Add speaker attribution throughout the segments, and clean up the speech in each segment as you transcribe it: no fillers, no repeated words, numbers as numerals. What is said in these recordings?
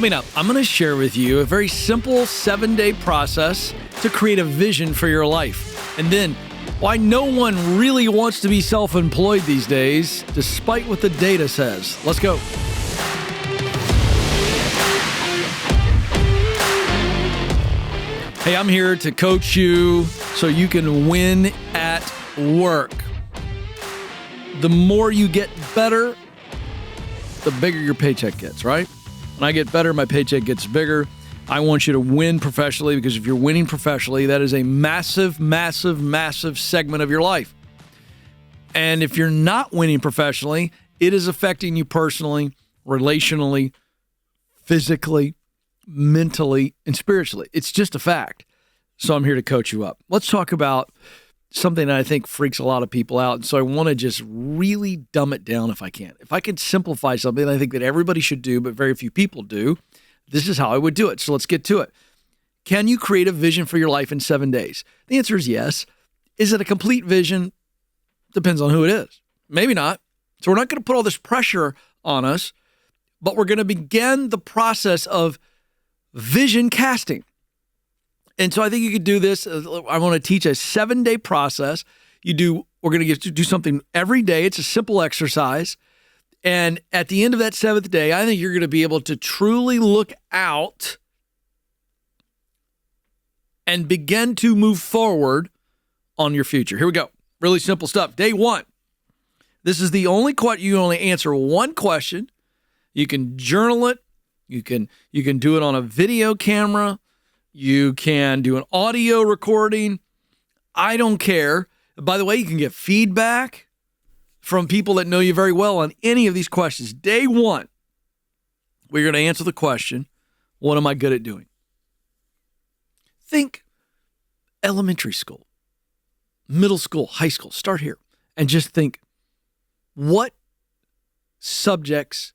Speaker 1: Coming up, I'm going to share with you a very simple 7-day process to create a vision for your life. And then why no one really wants to be self-employed these days, despite what the data says. Let's go. Hey, I'm here to coach you so you can win at work. The more you get better, the bigger your paycheck gets, right? When I get better, my paycheck gets bigger. I want you to win professionally, because if you're winning professionally, that is a massive, massive, massive segment of your life. And if you're not winning professionally, it is affecting you personally, relationally, physically, mentally, and spiritually. It's just a fact. So I'm here to coach you up. Let's talk about something that I think freaks a lot of people out. And so I want to just really dumb it down if I can. If I can simplify something I think that everybody should do, but very few people do, this is how I would do it. So let's get to it. Can you create a vision for your life in 7 days? The answer is yes. Is it a complete vision? Depends on who it is. Maybe not. So we're not going to put all this pressure on us, but we're going to begin the process of vision casting. And so I think you could do this. I want to teach a 7-day process. We're going to get to do something every day. It's a simple exercise. And at the end of that 7th day, I think you're going to be able to truly look out and begin to move forward on your future. Here we go. Really simple stuff. Day 1. This is the only question. You only answer one question. You can journal it. You can do it on a video camera. You can do an audio recording. I don't care. By the way, you can get feedback from people that know you very well on any of these questions. Day 1, we're going to answer the question, what am I good at doing? Think elementary school, middle school, high school. Start here and just think, what subjects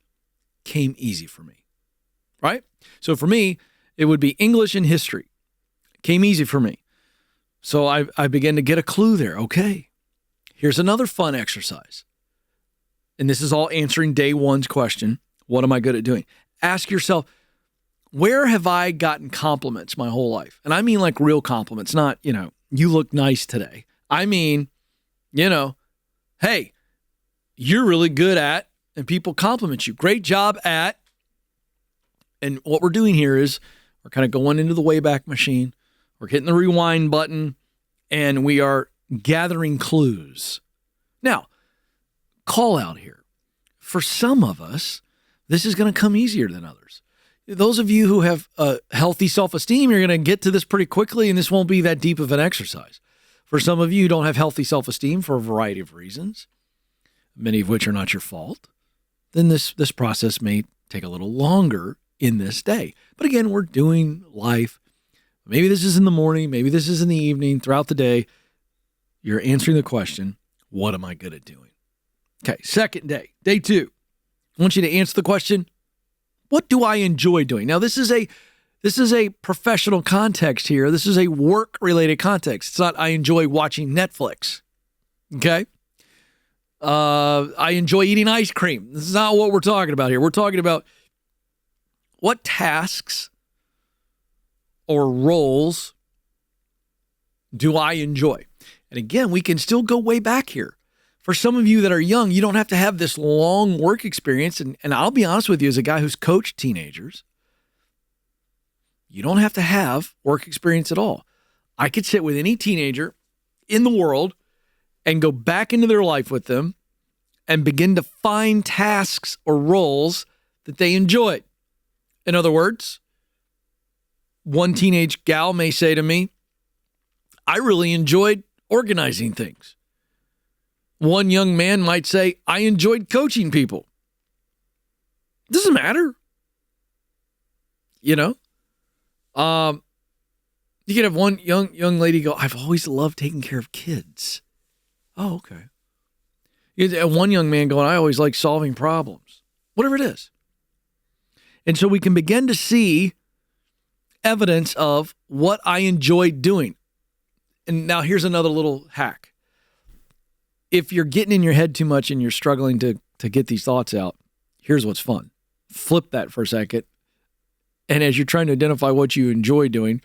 Speaker 1: came easy for me, right? So for me, it would be English and history. It came easy for me. So I began to get a clue there. Okay, here's another fun exercise. And this is all answering day 1's question. What am I good at doing? Ask yourself, where have I gotten compliments my whole life? And I mean like real compliments, not, you look nice today. I mean, hey, you're really good at, and people compliment you. Great job at. And what we're doing here is we're kind of going into the Wayback Machine. We're hitting the rewind button, and we are gathering clues. Now, call out here. For some of us, this is going to come easier than others. Those of you who have a healthy self-esteem, you're going to get to this pretty quickly, and this won't be that deep of an exercise. For some of you who don't have healthy self-esteem for a variety of reasons, many of which are not your fault, then this process may take a little longer in this day. But again, we're doing life. Maybe this is in the morning, maybe this is in the evening, throughout the day. You're answering the question, what am I good at doing? Okay, 2nd day, day 2. I want you to answer the question, what do I enjoy doing? Now, this is a professional context here. This is a work-related context. It's not I enjoy watching Netflix. Okay? I enjoy eating ice cream. This is not what we're talking about here. We're talking about what tasks or roles do I enjoy? And again, we can still go way back here. For some of you that are young, you don't have to have this long work experience. And I'll be honest with you, as a guy who's coached teenagers, you don't have to have work experience at all. I could sit with any teenager in the world and go back into their life with them and begin to find tasks or roles that they enjoyed. In other words, one teenage gal may say to me, I really enjoyed organizing things. One young man might say, I enjoyed coaching people. Doesn't matter. You could have one young lady go, I've always loved taking care of kids. Oh, okay. You have one young man going, I always like solving problems. Whatever it is. And so we can begin to see evidence of what I enjoyed doing. And now here's another little hack. If you're getting in your head too much and you're struggling to get these thoughts out, here's what's fun. Flip that for a second And as you're trying to identify what you enjoy doing,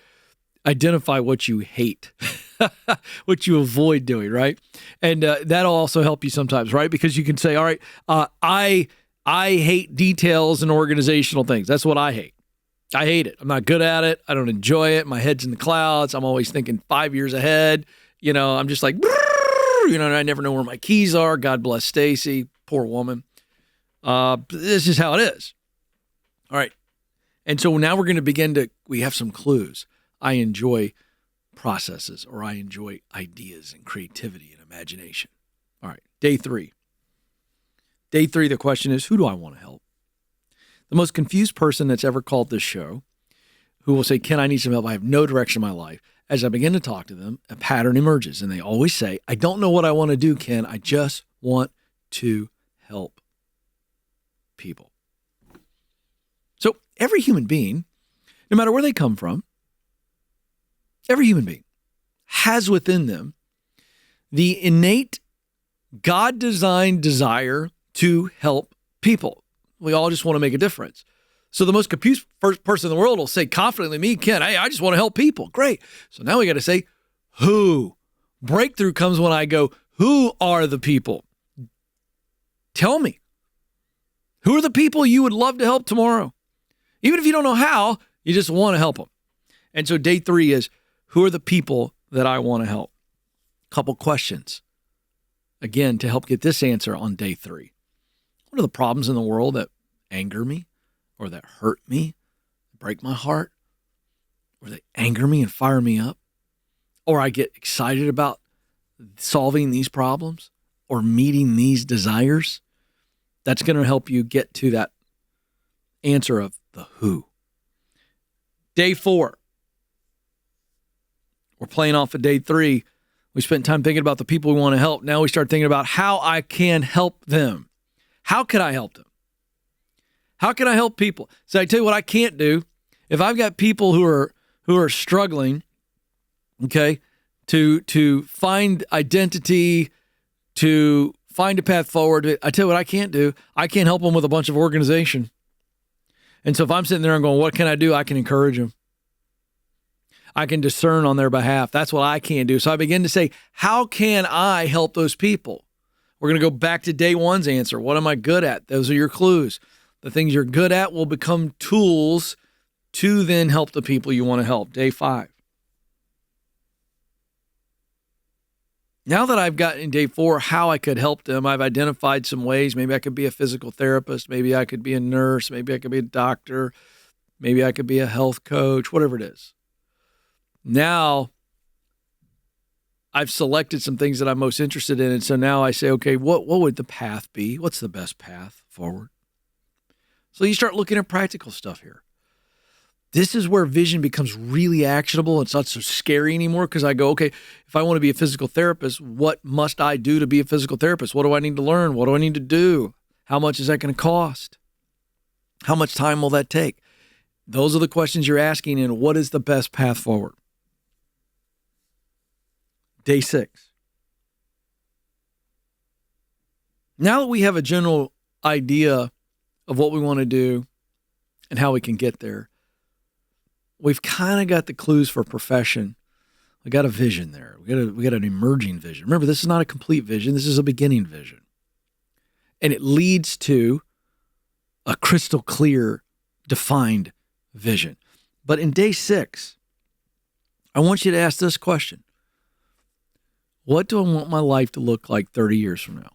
Speaker 1: identify what you hate, what you avoid doing, right? And that'll also help you sometimes, right? Because you can say, all right, I hate details and organizational things. That's what I hate. I hate it. I'm not good at it. I don't enjoy it. My head's in the clouds. I'm always thinking 5 years ahead. I'm just like, and I never know where my keys are. God bless Stacy. Poor woman. This is how it is. All right. And so now we're going to we have some clues. I enjoy processes, or I enjoy ideas and creativity and imagination. All right. Day 3. Day 3, the question is, who do I want to help? The most confused person that's ever called this show, who will say, Ken, I need some help. I have no direction in my life. As I begin to talk to them, a pattern emerges. And they always say, I don't know what I want to do, Ken. I just want to help people. So every human being, no matter where they come from, every human being has within them the innate God-designed desire to help people. We all just want to make a difference. So the most confused person in the world will say confidently, me, Ken, I just want to help people. Great. So now we got to say, who? Breakthrough comes when I go, who are the people? Tell me. Who are the people you would love to help tomorrow? Even if you don't know how, you just want to help them. And so day 3 is, who are the people that I want to help? Couple questions. Again, to help get this answer on day 3. What are the problems in the world that anger me, or that hurt me, break my heart, or they anger me and fire me up, or I get excited about solving these problems or meeting these desires? That's going to help you get to that answer of the who. Day 4. We're playing off of day 3. We spent time thinking about the people we want to help. Now we start thinking about how I can help them. How can I help them? How can I help people? So I tell you what I can't do. If I've got people who are struggling, okay, to find identity, to find a path forward, I tell you what I can't do. I can't help them with a bunch of organization. And so if I'm sitting there and going, what can I do? I can encourage them. I can discern on their behalf. That's what I can do. So I begin to say, how can I help those people? We're going to go back to day 1's answer. What am I good at? Those are your clues. The things you're good at will become tools to then help the people you want to help. Day 5. Now that I've got in day 4 how I could help them, I've identified some ways. Maybe I could be a physical therapist. Maybe I could be a nurse. Maybe I could be a doctor. Maybe I could be a health coach, whatever it is. Now I've selected some things that I'm most interested in. And so now I say, okay, what would the path be? What's the best path forward? So you start looking at practical stuff here. This is where vision becomes really actionable. It's not so scary anymore because I go, okay, if I want to be a physical therapist, what must I do to be a physical therapist? What do I need to learn? What do I need to do? How much is that going to cost? How much time will that take? Those are the questions you're asking, and what is the best path forward? Day 6. Now that we have a general idea of what we want to do and how we can get there, we've kind of got the clues for profession. We got a vision there. We got an emerging vision. Remember, this is not a complete vision. This is a beginning vision. And it leads to a crystal clear, defined vision. But in day 6, I want you to ask this question. What do I want my life to look like 30 years from now?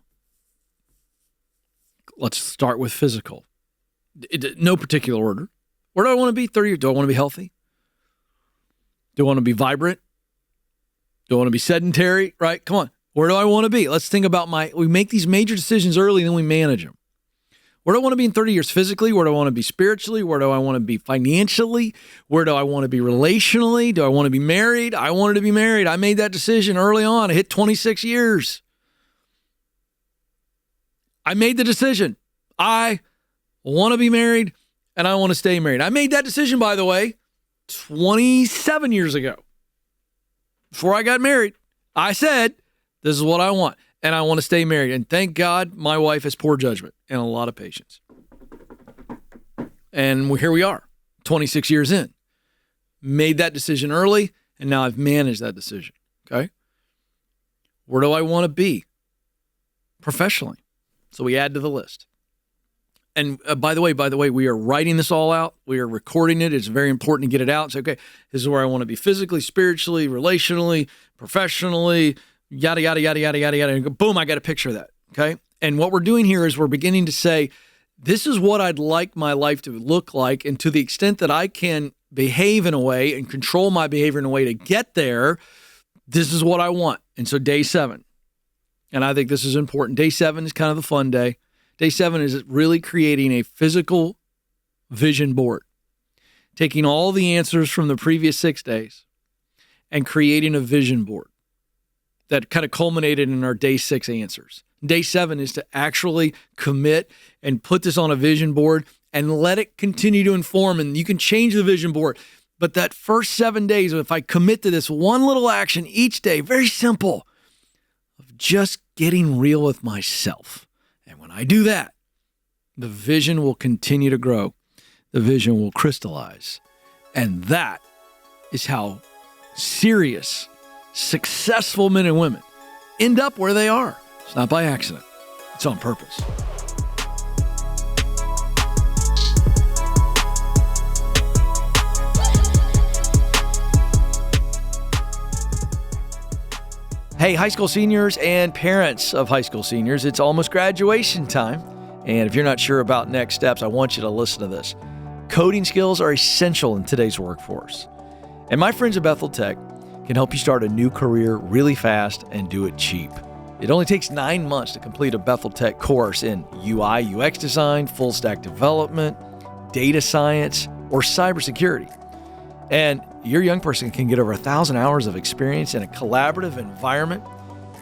Speaker 1: Let's start with physical. No particular order. Where do I want to be 30 years? Do I want to be healthy? Do I want to be vibrant? Do I want to be sedentary? Right? Come on. Where do I want to be? Let's think about we make these major decisions early and then we manage them. Where do I want to be in 30 years physically? Where do I want to be spiritually? Where do I want to be financially? Where do I want to be relationally? Do I want to be married? I wanted to be married. I made that decision early on. I hit 26 years. I made the decision. I want to be married and I want to stay married. I made that decision, by the way, 27 years ago. Before I got married, I said, this is what I want. And I want to stay married. And thank God my wife has poor judgment and a lot of patience. And here we are, 26 years in. Made that decision early, and now I've managed that decision, okay? Where do I want to be professionally? So we add to the list. And by the way, we are writing this all out. We are recording it. It's very important to get it out. Say, okay, this is where I want to be physically, spiritually, relationally, professionally, yada, yada, yada, yada, yada, yada. And boom, I got a picture of that, okay? And what we're doing here is we're beginning to say, this is what I'd like my life to look like. And to the extent that I can behave in a way and control my behavior in a way to get there, this is what I want. And so day 7, and I think this is important. Day 7 is kind of the fun day. Day 7 is really creating a physical vision board, taking all the answers from the previous 6 days and creating a vision board that kind of culminated in our day 6 answers. Day 7 is to actually commit and put this on a vision board and let it continue to inform. And you can change the vision board. But that first 7 days, if I commit to this one little action each day, very simple, of just getting real with myself. And when I do that, the vision will continue to grow. The vision will crystallize. And that is how serious, successful men and women end up where they are. It's not by accident. It's on purpose. Hey, high school seniors and parents of high school seniors, it's almost graduation time. And if you're not sure about next steps, I want you to listen to this. Coding skills are essential in today's workforce. And my friends at Bethel Tech can help you start a new career really fast and do it cheap. It only takes 9 months to complete a Bethel Tech course in UI, UX design, full stack development, data science, or cybersecurity. And your young person can get over 1,000 hours of experience in a collaborative environment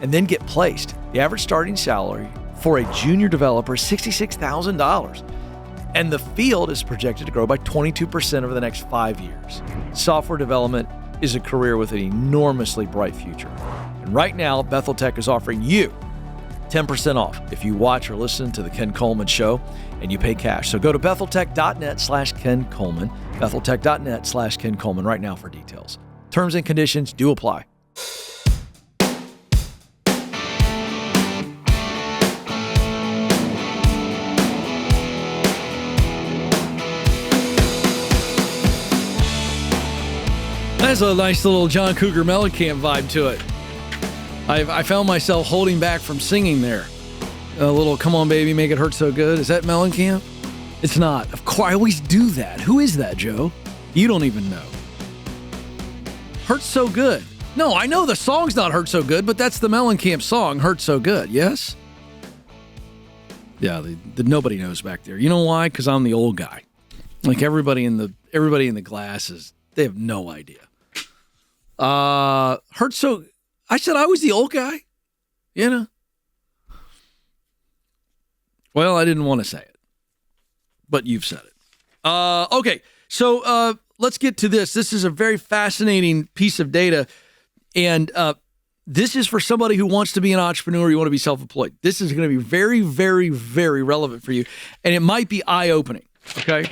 Speaker 1: and then get placed. The average starting salary for a junior developer is $66,000. And the field is projected to grow by 22% over the next 5 years. Software development is a career with an enormously bright future. And right now, Bethel Tech is offering you 10% off if you watch or listen to the Ken Coleman Show and you pay cash. So go to betheltech.net/Ken Coleman, betheltech.net/Ken Coleman right now for details. Terms and conditions do apply. That's a nice little John Cougar Mellencamp vibe to it. I found myself holding back from singing there. A little "Come On Baby, Make It Hurt So Good." Is that Mellencamp? It's not. Of course, I always do that. Who is that, Joe? You don't even know. Hurt So Good. No, I know the song's not Hurt So Good, but that's the Mellencamp song, Hurt So Good, yes? Yeah, nobody knows back there. You know why? Because I'm the old guy. Like everybody in the class they have no idea. Hurt So... I said I was the old guy, you know? Well, I didn't want to say it, but you've said it. Okay, so let's get to this. This is a very fascinating piece of data, and this is for somebody who wants to be an entrepreneur, you want to be self-employed. This is going to be very, very, very relevant for you, and it might be eye-opening, okay?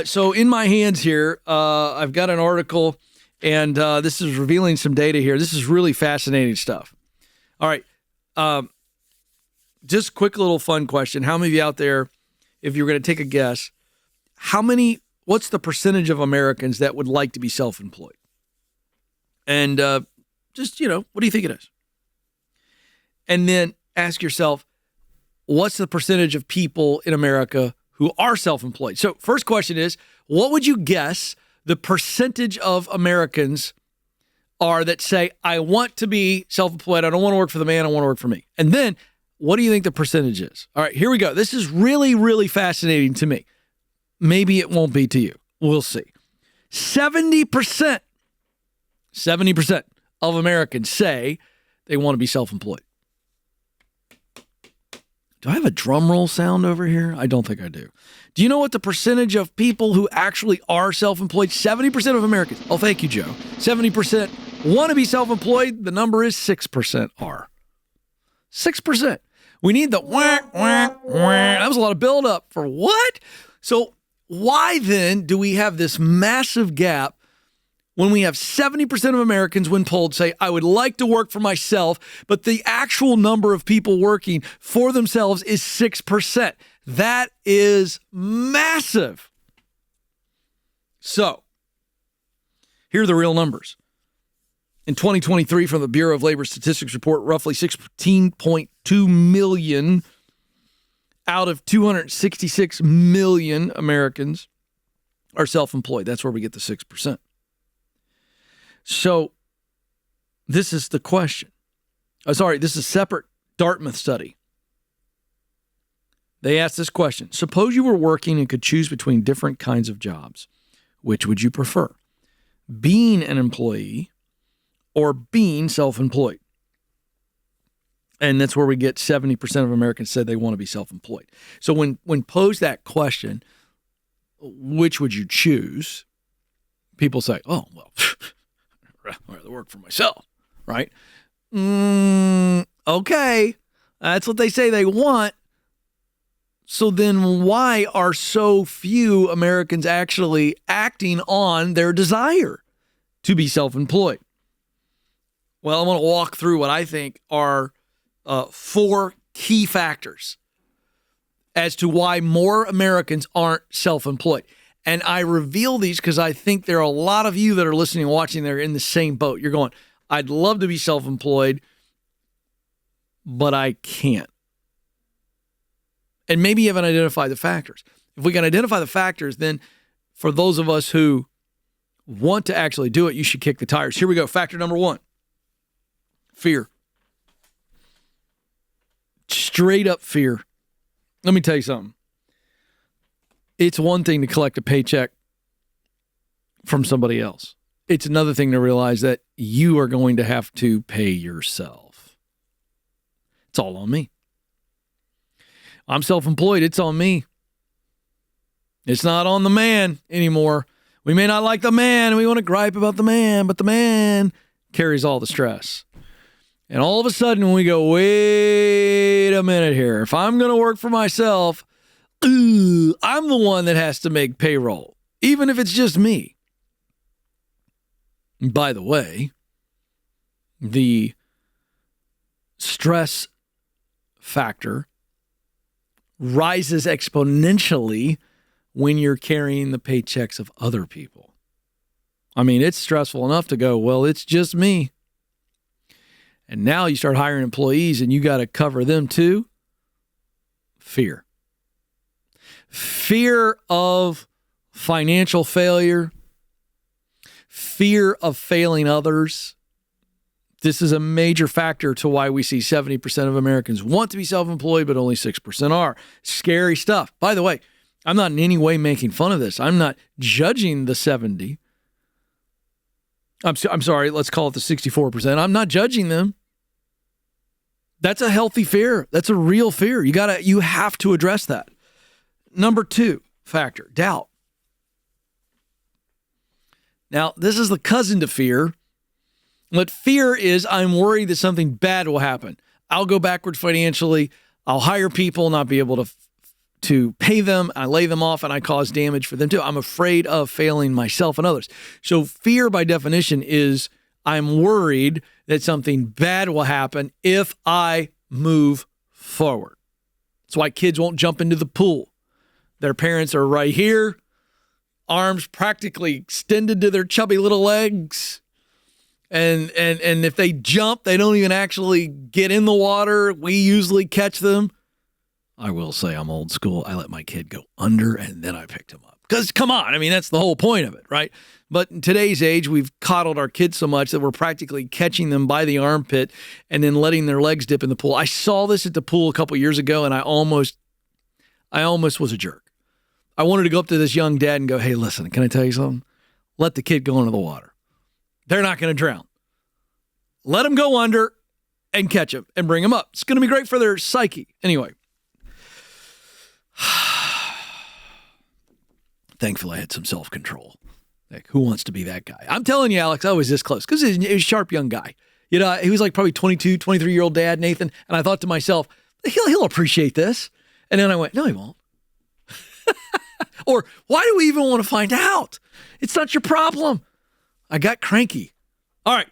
Speaker 1: So in my hands here, I've got an article. And this is revealing some data here. This is really fascinating stuff. All right. Just quick little fun question. How many of you out there, if you were going to take a guess, what's the percentage of Americans that would like to be self-employed? And just, what do you think it is? And then ask yourself, what's the percentage of people in America who are self-employed? So first question is, what would you guess the percentage of Americans are that say, I want to be self-employed. I don't want to work for the man. I want to work for me. And then what do you think the percentage is? All right, here we go. This is really, really fascinating to me. Maybe it won't be to you. We'll see. 70% of Americans say they want to be self-employed. Do I have a drum roll sound over here? I don't think I do. Do you know what the percentage of people who actually are self-employed? 70% of Americans. Oh, thank you, Joe. 70% want to be self-employed. The number is 6% are. 6%. We need the whack, whack, whack. That was a lot of buildup for what? So why then do we have this massive gap when we have 70% of Americans, when polled, say, I would like to work for myself, but the actual number of people working for themselves is 6%. That is massive. So, here are the real numbers. In 2023, from the Bureau of Labor Statistics report, roughly 16.2 million out of 266 million Americans are self-employed. That's where we get the 6%. So this is the question. This is a separate Dartmouth study. They asked this question. Suppose you were working and could choose between different kinds of jobs. Which would you prefer? Being an employee or being self-employed? And that's where we get 70% of Americans said they want to be self-employed. So when posed that question, which would you choose? People say, oh, well, I'd rather work for myself, right? Okay, that's what they say they want. So then why are so few Americans actually acting on their desire to be self-employed? Well, I want to walk through what I think are 4 key factors as to why more Americans aren't self-employed. And I reveal these because I think there are a lot of you that are listening and watching that are in the same boat. You're going, I'd love to be self-employed, but I can't. And maybe you haven't identified the factors. If we can identify the factors, then for those of us who want to actually do it, you should kick the tires. Here we go. Factor number 1, fear. Straight up fear. Let me tell you something. It's one thing to collect a paycheck from somebody else. It's another thing to realize that you are going to have to pay yourself. It's all on me. I'm self-employed. It's on me. It's not on the man anymore. We may not like the man. We want to gripe about the man, but the man carries all the stress. And all of a sudden, when we go, wait a minute here. If I'm going to work for myself, I'm the one that has to make payroll, even if it's just me. By the way, the stress factor rises exponentially when you're carrying the paychecks of other people. I mean, it's stressful enough to go, well, it's just me. And now you start hiring employees and you got to cover them too. Fear. Fear of financial failure. Fear of failing others. This is a major factor to why we see 70% of Americans want to be self-employed, but only 6% are. Scary stuff. By the way, I'm not in any way making fun of this. I'm not judging the 70. I'm sorry, let's call it the 64%. I'm not judging them. That's a healthy fear. That's a real fear. You have to address that. Number 2 factor, doubt. Now, this is the cousin to fear. What fear is, I'm worried that something bad will happen. I'll go backwards financially. I'll hire people, not be able to pay them. I lay them off and I cause damage for them too. I'm afraid of failing myself and others. So fear by definition is I'm worried that something bad will happen if I move forward. That's why kids won't jump into the pool. Their parents are right here, arms practically extended to their chubby little legs. And if they jump, they don't even actually get in the water. We usually catch them. I will say I'm old school. I let my kid go under and then I picked him up. Because come on, I mean, that's the whole point of it, right? But in today's age, we've coddled our kids so much that we're practically catching them by the armpit and then letting their legs dip in the pool. I saw this at the pool a couple years ago and I almost was a jerk. I wanted to go up to this young dad and go, hey, listen, can I tell you something? Let the kid go into the water. They're not going to drown. Let them go under and catch them and bring them up. It's going to be great for their psyche. Anyway. Thankfully, I had some self-control. Like, who wants to be that guy? I'm telling you, Alex, I was this close because he was a sharp young guy. You know, he was like probably 22, 23-year-old dad, Nathan. And I thought to myself, he'll appreciate this. And then I went, no, he won't. Or why do we even want to find out? It's not your problem. I got cranky. All right,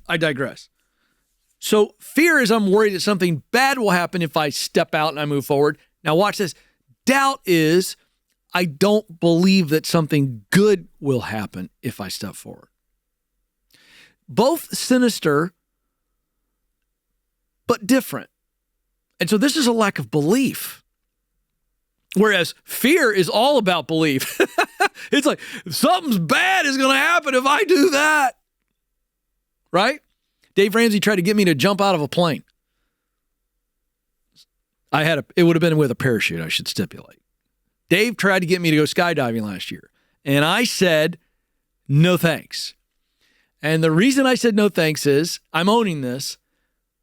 Speaker 1: I digress. So fear is I'm worried that something bad will happen if I step out and I move forward. Now watch this. Doubt is I don't believe that something good will happen if I step forward. Both sinister, but different. And so this is a lack of belief. Whereas fear is all about belief. It's like, something's bad is going to happen if I do that. Right? Dave Ramsey tried to get me to jump out of a plane. It would have been with a parachute, I should stipulate. Dave tried to get me to go skydiving last year. And I said, no thanks. And the reason I said no thanks is, I'm owning this,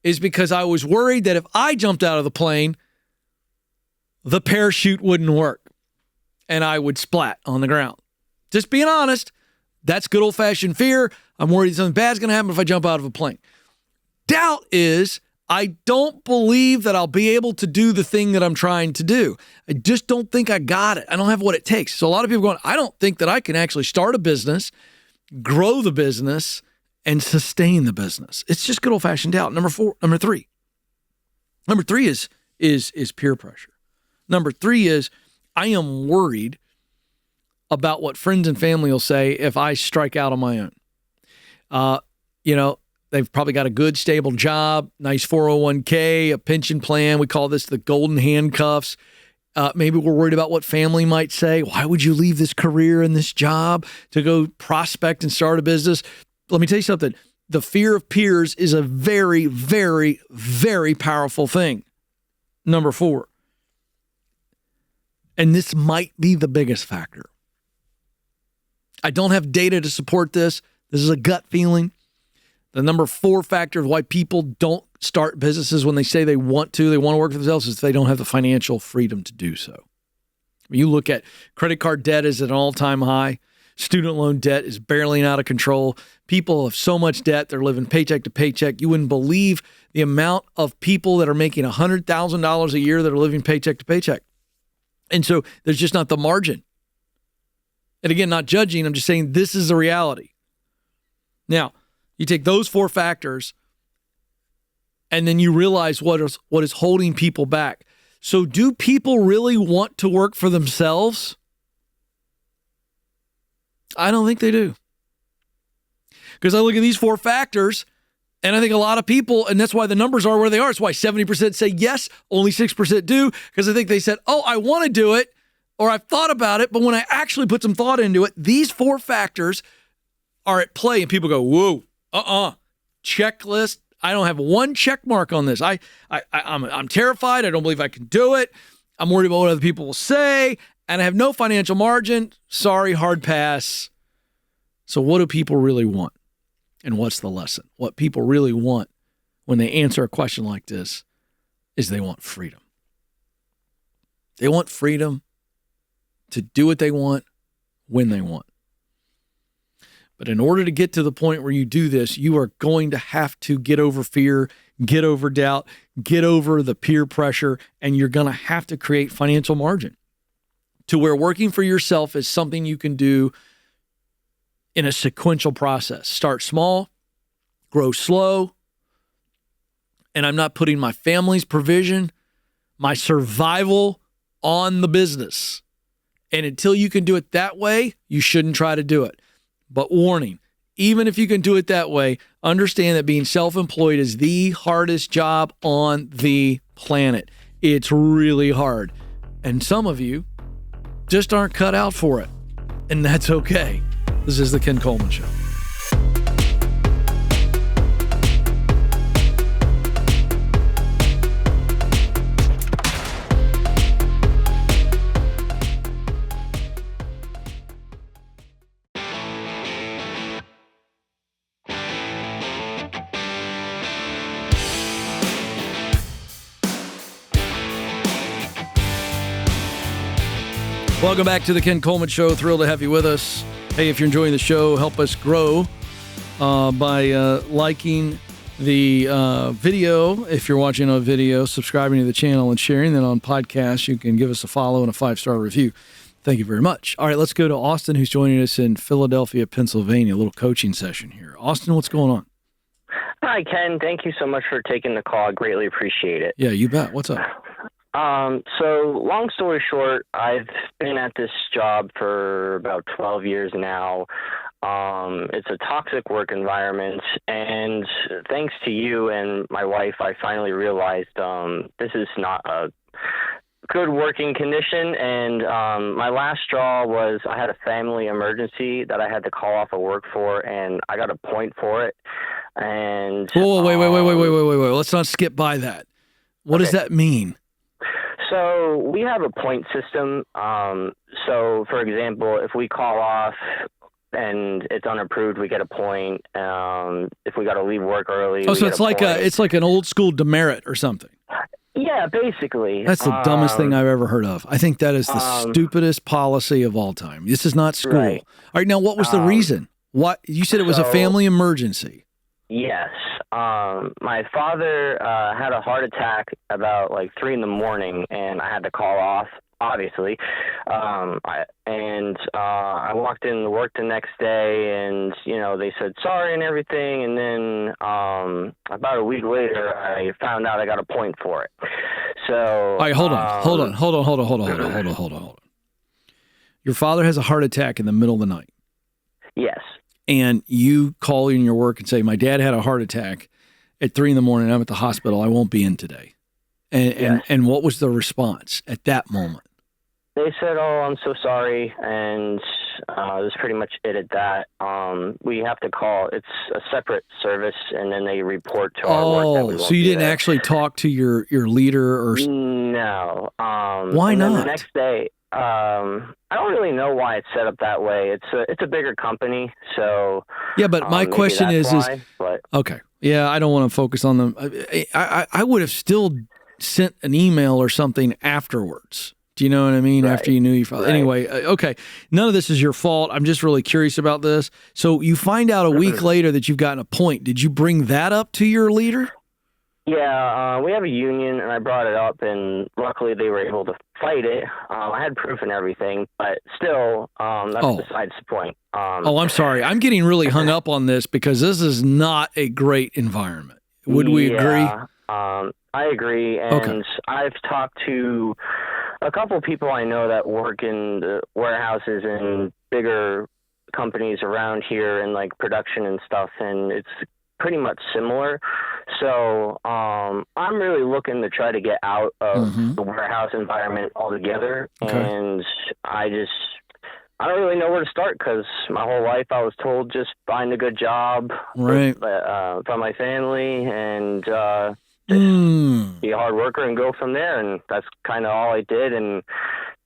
Speaker 1: is because I was worried that if I jumped out of the plane, the parachute wouldn't work and I would splat on the ground. Just being honest, that's good old-fashioned fear. I'm worried something bad's going to happen if I jump out of a plane. Doubt is I don't believe that I'll be able to do the thing that I'm trying to do. I just don't think I got it. I don't have what it takes. So a lot of people going, I don't think that I can actually start a business, grow the business, and sustain the business. It's just good old-fashioned doubt. Number three is peer pressure. Number 3 is I am worried about what friends and family will say if I strike out on my own. They've probably got a good, stable job, nice 401k, a pension plan. We call this the golden handcuffs. Maybe we're worried about what family might say. Why would you leave this career and this job to go prospect and start a business? Let me tell you something. The fear of peers is a very, very, very powerful thing. Number 4. And this might be the biggest factor. I don't have data to support this. This is a gut feeling. The number 4 factor of why people don't start businesses when they say they want to work for themselves, is they don't have the financial freedom to do so. When you look at credit card debt is at an all-time high. Student loan debt is barreling out of control. People have so much debt, they're living paycheck to paycheck. You wouldn't believe the amount of people that are making $100,000 a year that are living paycheck to paycheck. And so there's just not the margin. And again, not judging, I'm just saying this is the reality. Now, you take those 4 factors and then you realize what is holding people back. So do people really want to work for themselves? I don't think they do. Because I look at these 4 factors and I think a lot of people, and that's why the numbers are where they are. It's why 70% say yes, only 6% do, because I think they said, oh, I want to do it, or I've thought about it, but when I actually put some thought into it, these 4 factors are at play, and people go, whoa, checklist. I don't have one check mark on this. I'm terrified. I don't believe I can do it. I'm worried about what other people will say, and I have no financial margin. Sorry, hard pass. So what do people really want? And what's the lesson? What people really want when they answer a question like this is they want freedom. They want freedom to do what they want when they want. But in order to get to the point where you do this, you are going to have to get over fear, get over doubt, get over the peer pressure, and you're going to have to create financial margin to where working for yourself is something you can do in a sequential process. Start small, grow slow, and I'm not putting my family's provision, my survival on the business. And until you can do it that way, you shouldn't try to do it. But warning, even if you can do it that way, understand that being self-employed is the hardest job on the planet. It's really hard. And some of you just aren't cut out for it. And that's okay. This is the Ken Coleman Show. Welcome back to the Ken Coleman Show. Thrilled to have you with us. Hey, if you're enjoying the show, help us grow by liking the video. If you're watching on video, subscribing to the channel and sharing. Then on podcasts, you can give us a follow and a 5-star review. Thank you very much. All right, let's go to Austin, who's joining us in Philadelphia, Pennsylvania. A little coaching session here. Austin, what's going on?
Speaker 2: Hi, Ken. Thank you so much for taking the call. I greatly appreciate it.
Speaker 1: Yeah, you bet. What's up?
Speaker 2: So long story short, I've been at this job for about 12 years now. It's a toxic work environment, and thanks to you and my wife, I finally realized this is not a good working condition. And my last straw was I had a family emergency that I had to call off of work for, and I got a point for it. And
Speaker 1: wait. Let's not skip by that. What does that mean?
Speaker 2: So we have a point system. So, for example, if we call off and it's unapproved, we get a point. If we got to leave work early,
Speaker 1: so it's like it's like an old school demerit or something.
Speaker 2: Yeah, basically.
Speaker 1: That's the dumbest thing I've ever heard of. I think that is the stupidest policy of all time. This is not school.
Speaker 2: Right.
Speaker 1: All right, now what was the reason? What you said it was a family emergency.
Speaker 2: Yes. My father had a heart attack about like 3 a.m, and I had to call off, obviously. I walked in to work the next day, and, they said sorry and everything. And then about a week later, I found out I got a point for it. So.
Speaker 1: All right, hold on. Your father has a heart attack in the middle of the night.
Speaker 2: Yes.
Speaker 1: And you call in your work and say, my dad had a heart attack at 3 a.m. I'm at the hospital. I won't be in today. And what was the response at that moment?
Speaker 2: They said, oh, I'm so sorry. And that's pretty much it at that. We have to call. It's a separate service, and then they report to our work that we won't
Speaker 1: so you didn't actually talk to your leader? Or
Speaker 2: No.
Speaker 1: Why not?
Speaker 2: The next day, I don't really know why it's set up that way. It's a bigger company, so
Speaker 1: yeah. But my question is okay. Yeah, I don't want to focus on them. I would have still sent an email or something afterwards. Do you know what I mean?
Speaker 2: Right.
Speaker 1: After you knew your father.
Speaker 2: Right.
Speaker 1: Anyway, okay. None of this is your fault. I'm just really curious about this. So you find out a week later that you've gotten a point. Did you bring that up to your leader?
Speaker 2: Yeah, we have a union, and I brought it up, and luckily they were able to fight it. I had proof and everything, but still, that's besides the point.
Speaker 1: I'm sorry. I'm getting really hung up on this because this is not a great environment. Would we agree?
Speaker 2: I agree, and I've talked to a couple of people I know that work in the warehouses and bigger companies around here and like production and stuff, and it's pretty much similar. So I'm really looking to try to get out of the warehouse environment altogether. Okay. And I don't really know where to start because my whole life I was told just find a good job from my family and just be a hard worker and go from there. And that's kind of all I did. And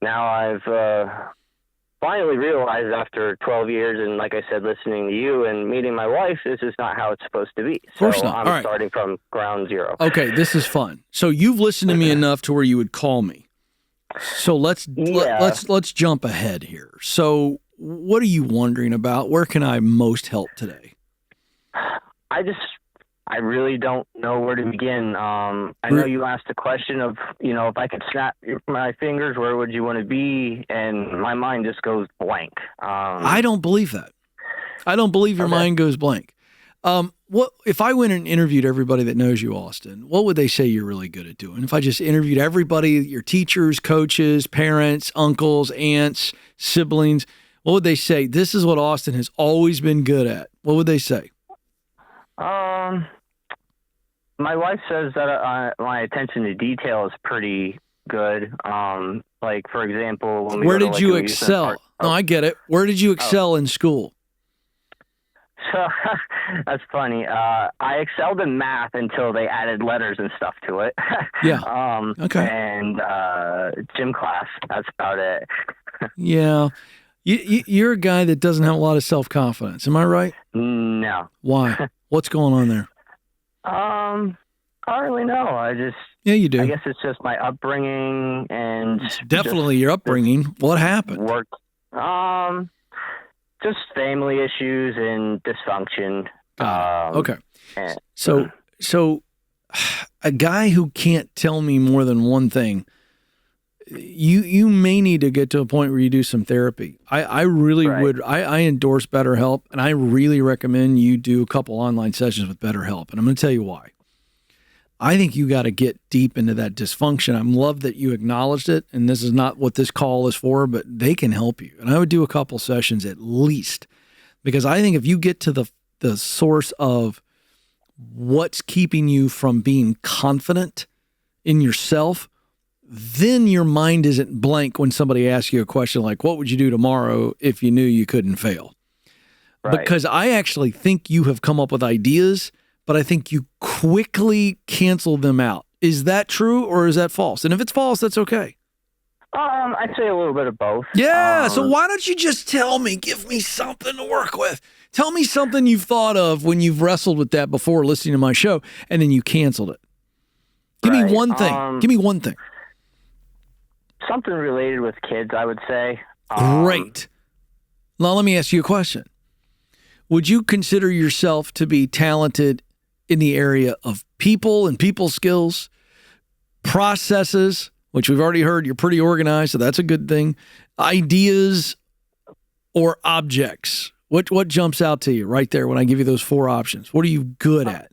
Speaker 2: now I've finally realized after 12 years and, like I said, listening to you and meeting my wife, this is not how it's supposed to be.
Speaker 1: Of course not.
Speaker 2: I'm starting from ground zero.
Speaker 1: Okay, this is fun. So you've listened to me enough to where you would call me. So let's jump ahead here. So what are you wondering about? Where can I most help today?
Speaker 2: I really don't know where to begin. I know you asked the question of, if I could snap my fingers, where would you want to be? And my mind just goes blank.
Speaker 1: I don't believe that. I don't believe your mind goes blank. What if I went and interviewed everybody that knows you, Austin? What would they say you're really good at doing? If I just interviewed everybody, your teachers, coaches, parents, uncles, aunts, siblings, what would they say? This is what Austin has always been good at. What would they say?
Speaker 2: My wife says that my attention to detail is pretty good. Like, for example, when we
Speaker 1: where did you excel? No, I get it. Where did you excel in school?
Speaker 2: So that's funny. I excelled in math until they added letters and stuff to it.
Speaker 1: Yeah. Okay.
Speaker 2: And gym class. That's about it.
Speaker 1: Yeah. You're a guy that doesn't have a lot of self-confidence. Am I right?
Speaker 2: No.
Speaker 1: Why? What's going on there?
Speaker 2: I don't really know.
Speaker 1: Yeah, you do.
Speaker 2: I guess it's just my upbringing and
Speaker 1: it's definitely your upbringing. What happened?
Speaker 2: Work. Just family issues and dysfunction.
Speaker 1: Okay. So a guy who can't tell me more than one thing, you may need to get to a point where you do some therapy. I really would. I endorse BetterHelp, and I really recommend you do a couple online sessions with BetterHelp. And I'm going to tell you why. I think you got to get deep into that dysfunction. I love that you acknowledged it, and this is not what this call is for, but they can help you. And I would do a couple sessions at least, because I think if you get to the source of what's keeping you from being confident in yourself, then your mind isn't blank when somebody asks you a question like, what would you do tomorrow if you knew you couldn't fail? Right. Because I actually think you have come up with ideas, but I think you quickly cancel them out. Is that true or is that false? And if it's false, that's okay.
Speaker 2: I'd say a little bit of both.
Speaker 1: Yeah, so why don't you just tell me, give me something to work with. Tell me something you've thought of when you've wrestled with that before listening to my show, and then you canceled it. Give me one thing. Give me one thing.
Speaker 2: Something related with kids, I would say.
Speaker 1: Great. Now, let me ask you a question. Would you consider yourself to be talented in the area of people and people skills, processes, which we've already heard you're pretty organized, so that's a good thing, ideas, or objects? What jumps out to you right there when I give you those four options? What are you good at?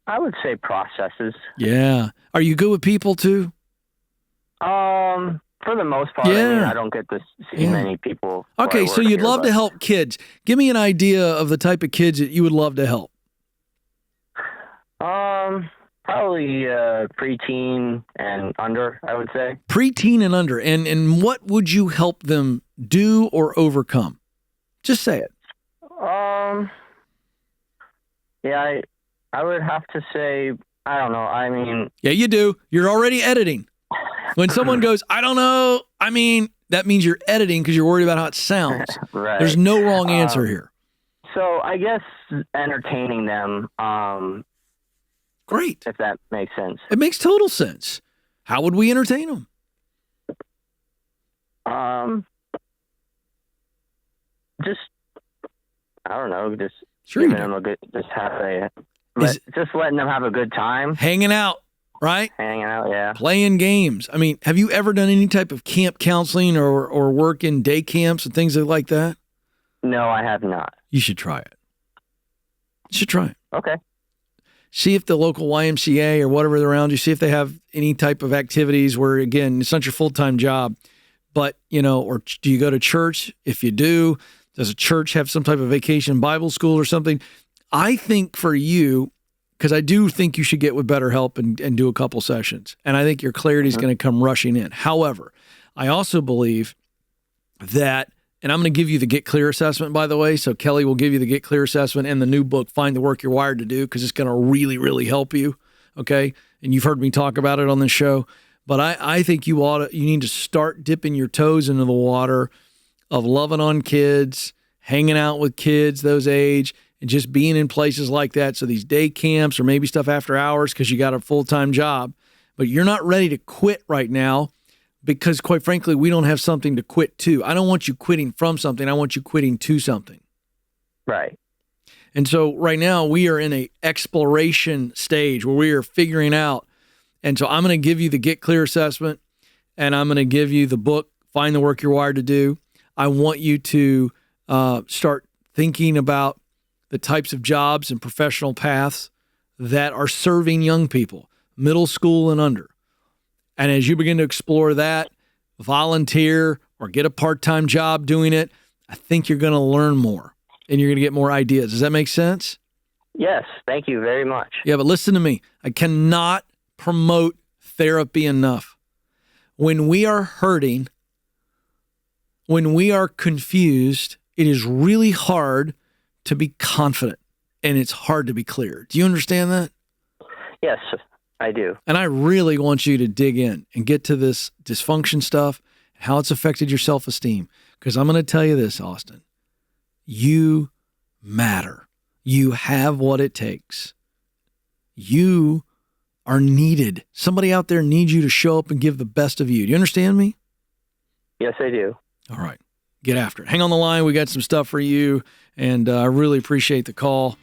Speaker 2: I would say processes.
Speaker 1: Yeah. Are you good with people too?
Speaker 2: For the most part,
Speaker 1: yeah.
Speaker 2: I mean, I don't get to see many people.
Speaker 1: Okay, so you'd love to help kids. Give me an idea of the type of kids that you would love to help.
Speaker 2: Probably preteen and under, I would say.
Speaker 1: Preteen and under. And what would you help them do or overcome? Just say it.
Speaker 2: Yeah, I would have to say, I don't know. I mean...
Speaker 1: Yeah, you do. You're already editing. When someone goes, I don't know, I mean, that means you're editing because you're worried about how it sounds.
Speaker 2: Right.
Speaker 1: There's no wrong answer here.
Speaker 2: So I guess entertaining them.
Speaker 1: Great.
Speaker 2: If that makes sense.
Speaker 1: It makes total sense. How would we entertain them?
Speaker 2: Just, I don't know, just
Speaker 1: sure
Speaker 2: giving them a good, just letting them have a good time.
Speaker 1: Hanging out. Right?
Speaker 2: Hanging out, yeah.
Speaker 1: Playing games. I mean, have you ever done any type of camp counseling or work in day camps and things like that?
Speaker 2: No, I have not.
Speaker 1: You should try it. You should try it.
Speaker 2: Okay.
Speaker 1: See if the local YMCA or whatever around you, see if they have any type of activities where, again, it's not your full-time job, but, or do you go to church? If you do, does a church have some type of vacation Bible school or something? I think for you, because I do think you should get with BetterHelp and do a couple sessions. And I think your clarity is going to come rushing in. However, I also believe that, and I'm going to give you the Get Clear assessment, by the way. So Kelly will give you the Get Clear assessment and the new book, Find the Work You're Wired to Do, because it's going to really, really help you. Okay. And you've heard me talk about it on this show. But I think you need to start dipping your toes into the water of loving on kids, hanging out with kids those age, and just being in places like that. So these day camps or maybe stuff after hours because you got a full-time job, but you're not ready to quit right now because, quite frankly, we don't have something to quit to. I don't want you quitting from something. I want you quitting to something.
Speaker 2: Right.
Speaker 1: And so right now we are in a exploration stage where we are figuring out. And so I'm going to give you the Get Clear assessment and I'm going to give you the book, Find the Work You're Wired to Do. I want you to start thinking about the types of jobs and professional paths that are serving young people, middle school and under. And as you begin to explore that, volunteer or get a part-time job doing it, I think you're going to learn more and you're going to get more ideas. Does that make sense?
Speaker 2: Yes. Thank you very much.
Speaker 1: Yeah, but listen to me. I cannot promote therapy enough. When we are hurting, when we are confused, it is really hard to be confident, and it's hard to be clear. Do you understand that?
Speaker 2: Yes, I do.
Speaker 1: And I really want you to dig in and get to this dysfunction stuff, how it's affected your self-esteem. Because I'm going to tell you this, Austin. You matter. You have what it takes. You are needed. Somebody out there needs you to show up and give the best of you. Do you understand me?
Speaker 2: Yes, I do.
Speaker 1: All right. Get after it. Hang on the line. We got some stuff for you, and I really appreciate the call.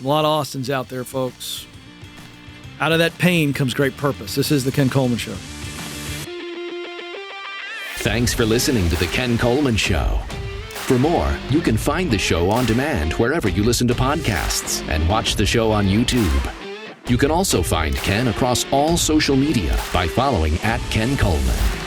Speaker 1: A lot of Austins out there, folks. Out of that pain comes great purpose. This is the Ken Coleman Show.
Speaker 3: Thanks for listening to The Ken Coleman Show. For more, you can find the show on demand wherever you listen to podcasts and watch the show on YouTube. You can also find Ken across all social media by following @Ken Coleman.